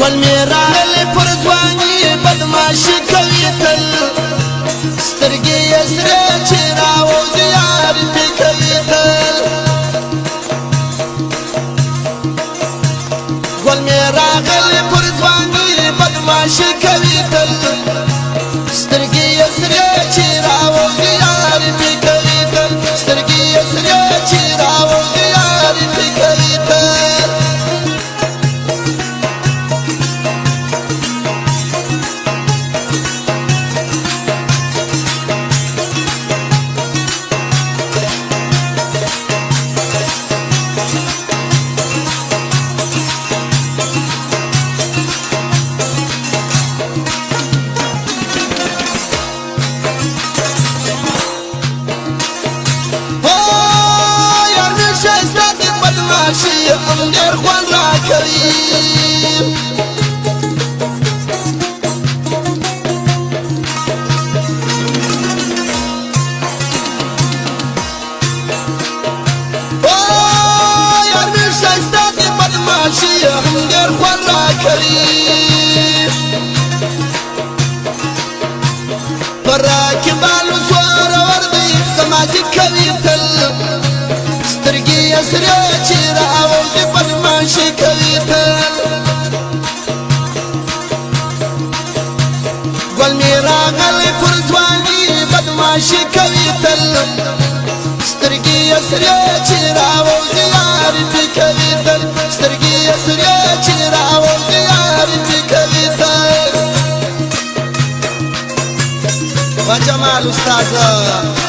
گل می راغلی پر ځواني بدماشي کوي تل سترګې یې سرې چې راوځي یار پې کوي تل گل می راغلی پر ځواني بدماشي کوي تل سترګې یې سرې چې راوځي یار پې کوي تل سترګې یې سرې چې راوځي یار پې کوي تل هم ډېر خوند راکوي یار مې ښایسته دی بدماشي هم ډېر خوند راکوي پر راکبانو زورور دی تماشې کوي تل سترګې یې سرې چې راوځي بدماشي کوي تل گل می راغلی پر ځواني بدماشي کوي تل سترګې یې سرې چې راوځي یار پې کوي تل سترګې یې سرې چې راوځي یار پې کوي تل با جمال استاذه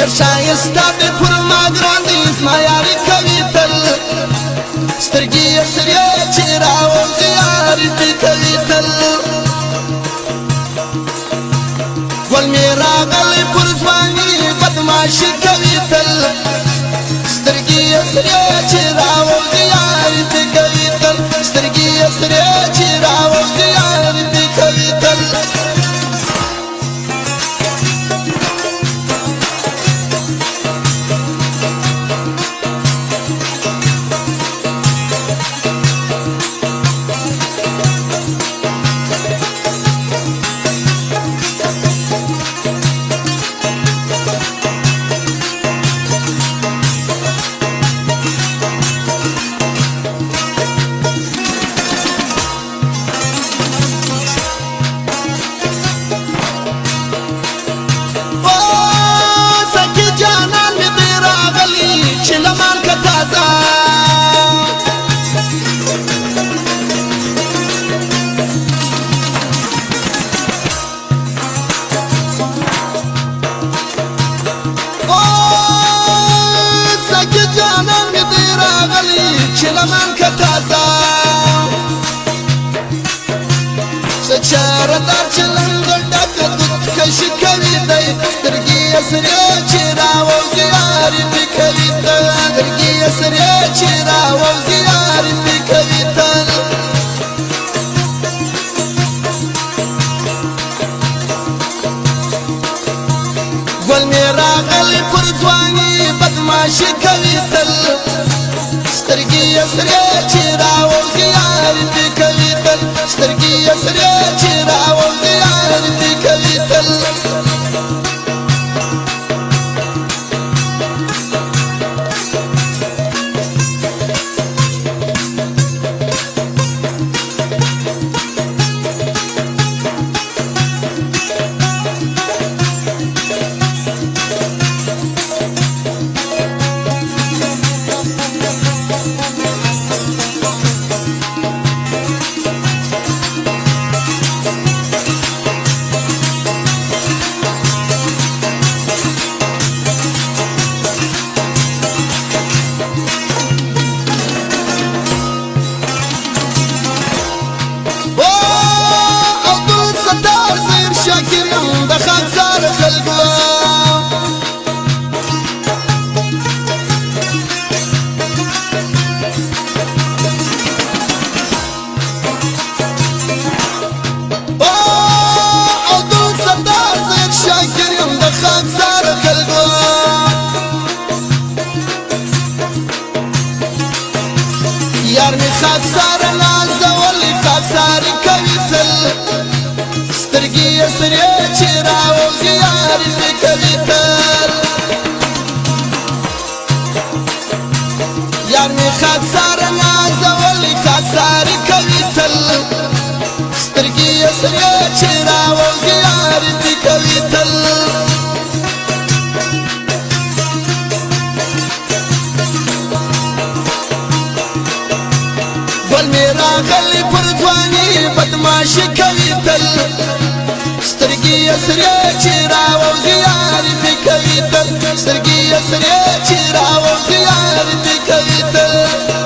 ډېر ښایسته دی پر ما ګران دی زما یاري کوي تل سترګې یې سرې چې راوځي یاري پې کوي تل گل می راغلی پر ځواني بدماشي کوي تل سترګې یې سرې چې راوځي یاري پې کوي تل سترګې یې سرې چې راوځي یاري پې کوي تل لمن که تازه سچاره دار چې لنګر ډک دود کشي کوي دی سترګې یې سرې چې راوځي یاري پې کوي تل سترګې یې سرې چې راوځي یاري پې کوي تل گل می راغلی پر ځواني بدماشي کوي تل سترګې یې سرې چې راوځي یاري پې کوي تل سترګې سره نازول خاکسار کوي تل سترګې یې سرې چې راوځي یار دې کوي تل یار مې خاکسار نازول خاکسار کوي تل سترګې یې سرې چې راوځي یار دې کوي تل ګل مې راغلی پر ځواني بدماشي کوي تل سترګې یې سرې چې راوځي یار دې کوي تل سترګې یې سرې چې راوځي یار دې کوي تل